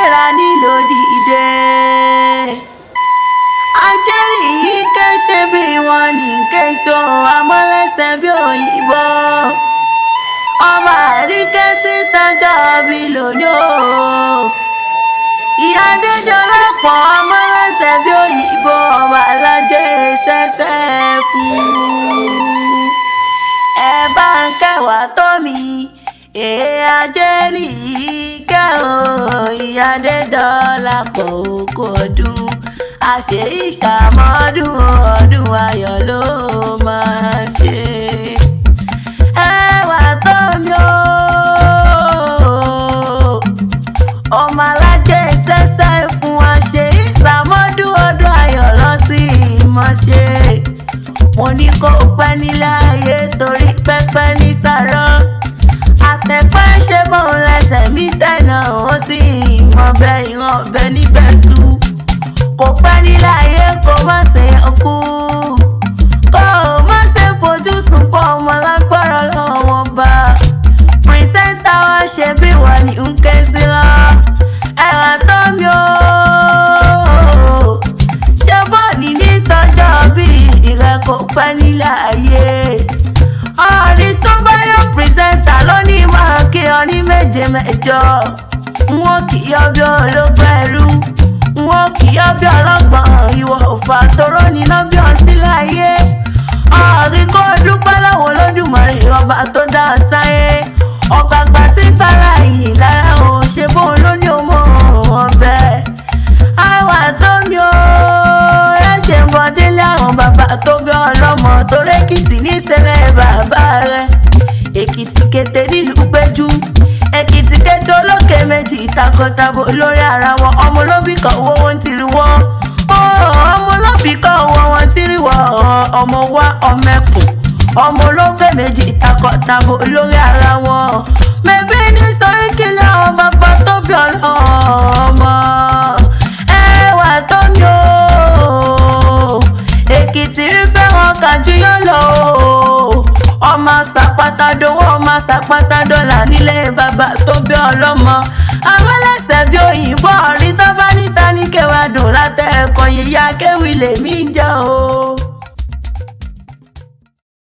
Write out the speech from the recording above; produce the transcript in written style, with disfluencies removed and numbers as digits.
gbéra nílò dìde. Ajẹ́rìí kése bí wọ́n ní késo amọ́lẹ́sẹ̀ bí òyìnbó. Ọmọ Àríkẹ́ tí sanjọ́ bí lóní o. Ìyá Adédọ́lápọ̀ amọ́lẹ́sẹ̀ bí òyìnbó. Ọmọ alájẹ sẹ́sẹ́ fún. Ẹ bá ń kẹwàá tó mi. Ajẹ́rìí kẹ́ o. Ìyá Adédọ́lápọ̀ òkú ọdún. Àṣẹ ìṣàmọ́dún ọdún ayọ̀ ló máa ṣe. Ẹwà tó mi o. Ọmọ alájẹ sẹ́sẹ́ fún àṣẹ ìṣàmọ́dún ọdún ayọ̀ lọ sí ìmọ̀ṣe. Mo ní kó pẹ́ nílé ayé torí pẹ́pẹ́ ní sàrọ́. Àtẹ̀pẹ́ ṣe bóun lẹ́sẹ̀ mí tẹ̀nà ó sì ìmọ̀ bẹ ìran ọbẹ̀ níbẹ̀ sùn. Kò pẹ́ nílé ayé kó má ṣe ọkú. Kó má ṣe fojú sùn kó ọmọ lágbára lọ́wọ́ bá. Pìrìsẹ́ńtà wa ṣe bí wà ní ń ké sí lọ. Ẹ̀wà tó mi o. Ṣé bọ́ọ̀lì ní sọ́jọ́ bí ìrẹ́ kò pẹ́ nílé ayé. Ọ̀rìṣàn báyọ̀ pìrìsẹ́ńtà ló ní máa kí ọ ní méje mẹ́jọ. Wọ́n kì í yọ bí olóògbẹ́rú. Wọ́n kì í yọ bí ọlọ́gbọ̀n. Ìwọ òfà toró níná bí ọtí láyé. Ọ̀rí kó dúpẹ́ lọ́wọ́ Olódùmarè ọba tó dá ọ sáyé. Ọ̀gbàgbà tí gbára yìí lára o ṣe bóun ló ní ọmọ ọbẹ̀. Àwa tó mi o. Ẹ̀jẹ̀ ń bọ̀ délé àwọn bàbá tó bí ọlọ́mọ torí Èkìtì ní ìṣẹ̀lẹ̀ bàbá rẹ̀. Èkìtì kété nílùú Péjú. Èkìtì kété olókè méjì takọtabo lórí ara wọn. Ọmọ olóbì kan owó wọn ti rí wọ́n. Ọmọ olóbì kan owó wọn ti rí wọ́n. Ọmọ wa ọmọ ẹkùn. Ọmọ olókè méjì takọtabo lórí ara wọn. Mẹ̀bí ní sọ́rí kílẹ̀ àwọn bàbá tó bí ọlọ́mọ. Ẹwà tó mi o. Èkìtì fẹ́ wọn kàjú yọ lọ o. Ọmọ sàpàtà dówó ọmọ sàpàtà dọ́là nílé bàbá tó bí ọlọ́mọ. Àwọn ẹlẹ́sẹ̀ bí òyìnbó ọ̀rí tó bá níta ní kẹwàá dùn látẹ̀ ẹ̀kọ́ yìí ya kéwì lèmi ń jẹ́ o.